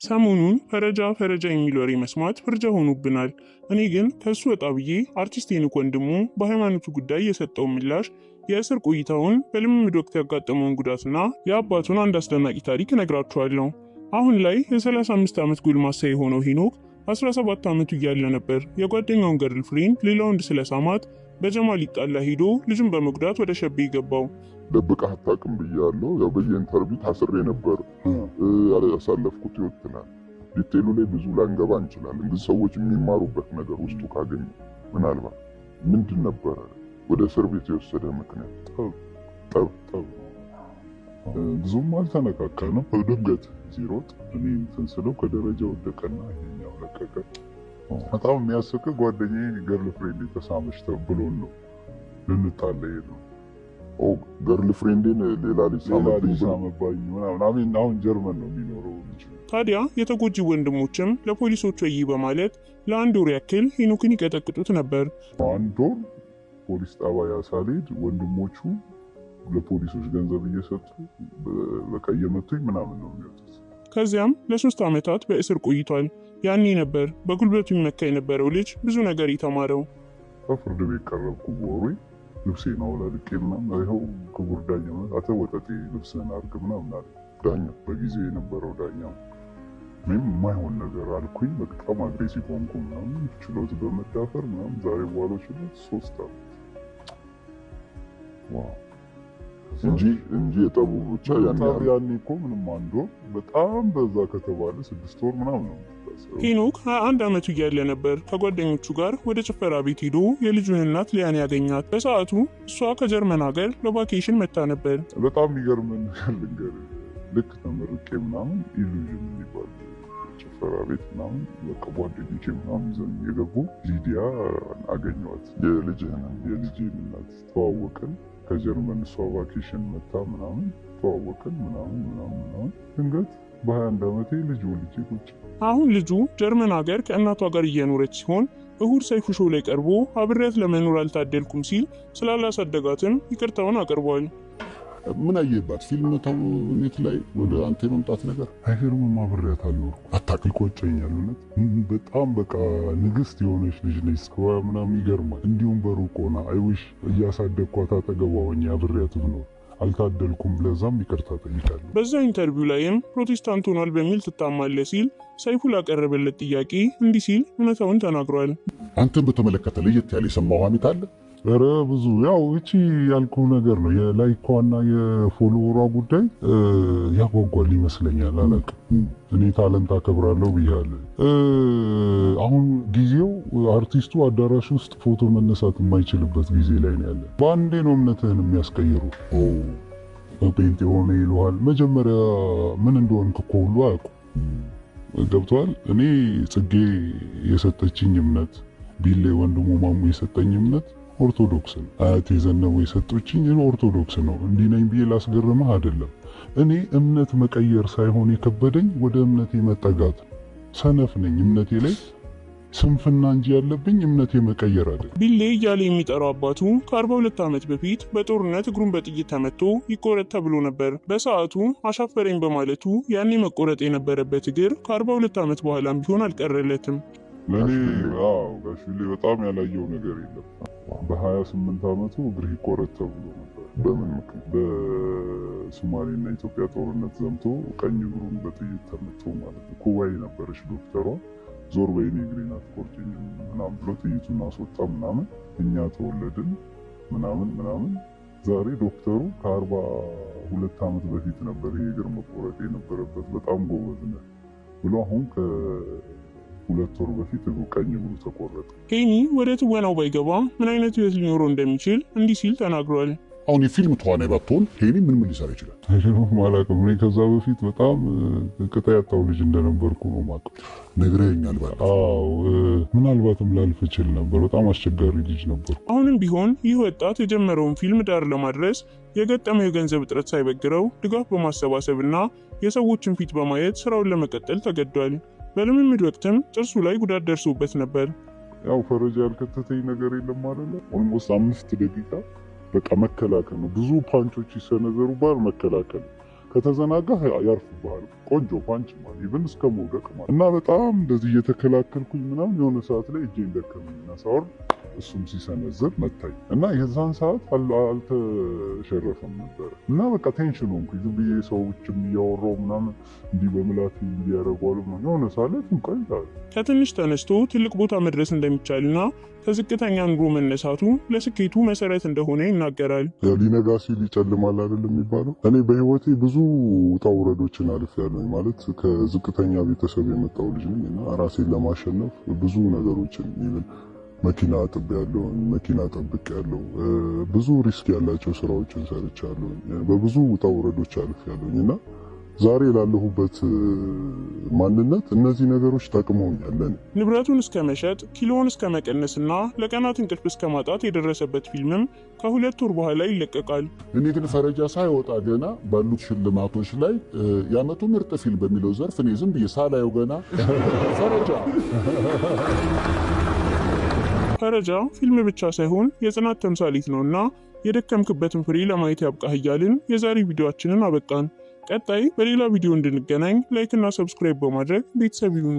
ሰሞኑን ፈረጃ የሚል ወሬ መስማት ፍርጃ ሆኖብናል። እኔ ግን ከሱ ወጣ ብዬ አርቲስት ሄኖክ ወንድሙ በሃይማኖቱ ጉዳይ የሰጠው ምላሽ፣ የእስር ቆይታውን፣ በልምምድ ወቅት ያጋጠመውን ጉዳትና የአባቱን አንድ አስደናቂ ታሪክ እነግራችኋለሁ። አሁን ላይ የ35 ዓመት ጎልማሳ የሆነው ሄኖክ 17 ዓመቱ እያለ ነበር የጓደኛውን ገርል ፍሬንድ ሌላ ወንድ ስለሳማት በጀማል ሊጣላ ሄዶ ልጁን በመጉዳት ወደ ሸቤ ገባው። ደብቀህ አታውቅም ብያለሁ። ያው በየኢንተርቪው ታስሬ ነበር ያሳለፍኩት ይወጥናል። ዲቴሉ ላይ ብዙ ላንገባ እንችላለን፣ ግን ሰዎች የሚማሩበት ነገር ውስጡ ካገኙ ምናልባት ምንድን ነበረ ወደ እስር ቤት የወሰደ ምክንያት? ጠብ ብዙም አልተነካካንም። በድንገት ሲሮጥ እኔ እንትን ስለው ከደረጃ ወደቀና ይሄኛው ለቀቀ። በጣም የሚያስቅ ጓደኛዬ ገርል ፍሬንድ ተሳመች ተብሎ ነው ልንጣላ ሄድነው። ገርል ፍሬንድን ሌላ ልጅ ሳመባኝ ምናምን። አሁን ጀርመን ነው የሚኖረው ልጅ። ታዲያ የተጎጂ ወንድሞችም ለፖሊሶቹ በማለት ለአንድ ወር ያክል ሄኖክን ይቀጠቅጡት ነበር። አንድ ወር ፖሊስ ጣቢያ ያሳልሄድ ወንድሞቹ ለፖሊሶች ገንዘብ እየሰጡ በቃ እየመቱኝ ምናምን ነው የሚወጡት። ከዚያም ለ3 ዓመታት በእስር ቆይቷል። ያኔ ነበር በጉልበቱ ይመካ የነበረው ልጅ ብዙ ነገር የተማረው። ፍርድ ቤት ቀረብኩ። በወሬ ልብሴን አውላልቄ ምናምን ይኸው ክቡር ዳኛ አተ ወጠጤ ልብስህን አድርግ ምናምን አለ ዳኛ፣ በጊዜው የነበረው ዳኛ። እኔም የማይሆን ነገር አልኩኝ። በጣም አግሬሲቭ ሆንኩ ምናምን፣ ችሎት በመዳፈር ምናምን። ዛሬ በኋላ ችሎት 3 ዓመት እንጂ የጠቡ ብቻ ያኔ እኮ ምንም አንድ ወር በጣም በዛ ከተባለ 6 ወር ምናምን ነው። ሄኖክ 21 ዓመቱ እያለ ነበር ከጓደኞቹ ጋር ወደ ጭፈራ ቤት ሄዶ የልጁን እናት ሊያን ያገኛት። በሰዓቱ እሷ ከጀርመን ሀገር ለቫኬሽን መጣ ነበር። በጣም የሚገርመን ነገር ልክ ተመርቄ ምናምን ኢሉዥን የሚባል ጭፈራ ቤት ምናምን በቃ ጓደኞቼ ምናምን ይዘን የገቡ ሊዲያ አገኘኋት። የልጄን እናት ተዋወቅን። ከጀርመን እሷ ቫኬሽን መጣ ምናምን ተዋወቅን ምናምን። ድንገት በ21 ዓመቴ ልጅ ወልጄ ቁጭ። አሁን ልጁ ጀርመን ሀገር ከእናቷ ጋር እየኖረች ሲሆን እሁድ ሰይፉ ሾው ላይ ቀርቦ አብሬያት ለመኖር አልታደልኩም ሲል ስላላሳደጋትም ይቅርታውን አቅርቧል። ምን አየባት ፊልም ተውኔት ላይ ወደ አንተ የመምጣት ነገር አይገርምም? አብሬያት አልኖርኩም። አታክል ቆጨኛል። በጣም በቃ ንግስት የሆነች ልጅ ነች። እስከዋ ምናምን ይገርማል። እንዲሁም በሩቅ ሆና አይውሽ እያሳደግኳት አጠገቧ ሆኜ አብሬያት ብኖር አልታደልኩም። ለዛም ይቅርታ ጠይቃለሁ። በዛ ኢንተርቪው ላይም ፕሮቴስታንት ሆኗል በሚል ትታማለህ ሲል ሰይፉ ላቀረበለት ጥያቄ እንዲህ ሲል እውነታውን ተናግሯል። አንተን በተመለከተ ለየት ያለ የሰማው ሀሜት አለ? ኧረ ብዙ። ያው እቺ ያልኩ ነገር ነው። የላይኳና የፎሎወሯ ጉዳይ ያጓጓል ይመስለኛል። አላውቅም። እኔ ታለንት አከብራለሁ ብያለሁ። አሁን ጊዜው አርቲስቱ አዳራሽ ውስጥ ፎቶ መነሳት የማይችልበት ጊዜ ላይ ነው ያለ። በአንዴ ነው እምነትህን የሚያስቀይሩ። ጴንጤ የሆነ ይሉሃል። መጀመሪያ ምን እንደሆንክ እኮ ሁሉ አያውቁም። ገብቶሃል? እኔ ጽጌ የሰጠችኝ እምነት፣ ቢሌ ወንድሙ ማሙ የሰጠኝ እምነት ኦርቶዶክስ ነው። አያቴ ዘነቡ የሰጡችኝ ኦርቶዶክስ ነው። እንዲህ ነኝ ብዬ ላስገርምህ አይደለም። እኔ እምነት መቀየር ሳይሆን የከበደኝ ወደ እምነቴ መጠጋት ነው። ሰነፍ ነኝ እምነቴ ላይ ስንፍና እንጂ ያለብኝ እምነቴ መቀየር አይደለም። ቢሌ እያለ የሚጠራው አባቱ ከ42 ዓመት በፊት በጦርነት እግሩን በጥይት ተመቶ ይቆረጥ ተብሎ ነበር። በሰዓቱ አሻፈረኝ በማለቱ ያኔ መቆረጥ የነበረበት እግር ከ42 ዓመት በኋላም ቢሆን አልቀረለትም። ለኔ ጋሽ ቢሌ በጣም ያላየው ነገር የለም። በ28 ዓመቱ እግር ይቆረጥ ተብሎ ነበር። በምን ምክንያት? በሶማሌና ኢትዮጵያ ጦርነት ዘምቶ ቀኝ እግሩን በጥይት ተመቶ ማለት ነው። ኩባይ ነበረች ዶክተሯ። ዞር በይኔ እግሬን አትቆርጭኝም ምናምን ብሎ ጥይቱን አስወጣ ምናምን። እኛ ተወለድን ምናምን። ዛሬ ዶክተሩ ከ42 ዓመት በፊት ነበር ይሄ እግር መቆረጥ የነበረበት። በጣም ጎበዝ ነህ ብሎ አሁን ከ2 ወር በፊት ቀኝ እግሩ ተቆረጠ። ሄኒ ወደ ትወናው ባይገባ ምን አይነት ህይወት ሊኖረው እንደሚችል እንዲህ ሲል ተናግሯል። አሁን የፊልም ተዋናይ ባትሆን ሄኒ ምን ሊሰራ ይችላል? ማለትም እኔ ከዛ በፊት በጣም ቅጣ ያጣው ልጅ እንደነበርኩ ነው የማውቀው። ነግረኸኛል። ምናልባትም ላልፍ እችል ነበር። በጣም አስቸጋሪ ልጅ ነበር። አሁንም ቢሆን ይህ ወጣት የጀመረውን ፊልም ዳር ለማድረስ የገጠመው የገንዘብ እጥረት ሳይበግረው ድጋፍ በማሰባሰብና የሰዎችን ፊት በማየት ስራውን ለመቀጠል ተገዷል። በልምምድ ወቅትም ጥርሱ ላይ ጉዳት ደርሶበት ነበር። ያው ፈረጃ ያልከተተኝ ነገር የለም አይደለ? ኦልሞስት 5 ደቂቃ በቃ መከላከል ነው። ብዙ ፓንቾች ይሰነዘሩባል፣ መከላከል ከተዘናጋ ያርፍብሃል። ቆንጆ ፓንች ማለት ኢቭን እስከ መውደቅ ማለት እና በጣም እንደዚህ እየተከላከልኩኝ ምናምን የሆነ ሰዓት ላይ እጄን ደከመኝና ሳወርድ እሱም ሲሰነዝር መታኝ እና የዛን ሰዓት አልተሸረፈም ነበረ እና በቃ ቴንሽን ሆንኩኝ። ዝም ብዬ ሰዎችም እያወራሁ ምናምን እንዲህ በምላቴ እንዲያደርጓሉ የሆነ ሰዓት ላይ ፍንቀል ይላል። ከትንሽ ተነስቶ ትልቅ ቦታ መድረስ እንደሚቻልና ከዝቅተኛ ኑሮ መነሳቱ ለስኬቱ መሰረት እንደሆነ ይናገራል። ሊነጋ ሲል ይጨልማል አይደል የሚባለው። እኔ በህይወቴ ብዙ ውጣ ውረዶችን አልፌያለሁ። ማለት ከዝቅተኛ ቤተሰብ የመጣው ልጅ ነኝ እና ራሴን ለማሸነፍ ብዙ ነገሮችን ኢቭን መኪና አጥቤያለሁ፣ መኪና ጠብቄያለሁ፣ ብዙ ሪስክ ያላቸው ስራዎችን ሰርቻለሁ። በብዙ ውጣ ውረዶች አልፌያለሁ እና ዛሬ ላለሁበት ማንነት እነዚህ ነገሮች ጠቅመውኛል። ንብረቱን እስከ መሸጥ፣ ኪሎውን እስከ መቀነስና ለቀናት እንቅልፍ እስከ ማጣት የደረሰበት ፊልምም ከ2 ወር በኋላ ይለቀቃል። እኔ ግን ፈረጃ ሳይወጣ ገና ባሉት ሽልማቶች ላይ የዓመቱ ምርጥ ፊልም በሚለው ዘርፍ እኔ ዝም ብዬ ሳላየው ገና ፈረጃ ፊልም ብቻ ሳይሆን የጽናት ተምሳሌት ነውና የደከምክበትን ፍሬ ለማየት ያብቃህ እያልን የዛሬ ቪዲዮአችንን አበቃን። ቀጣይ በሌላ ቪዲዮ እንድንገናኝ ላይክ እና ሰብስክራይብ በማድረግ ቤተሰብ ይሁኑ።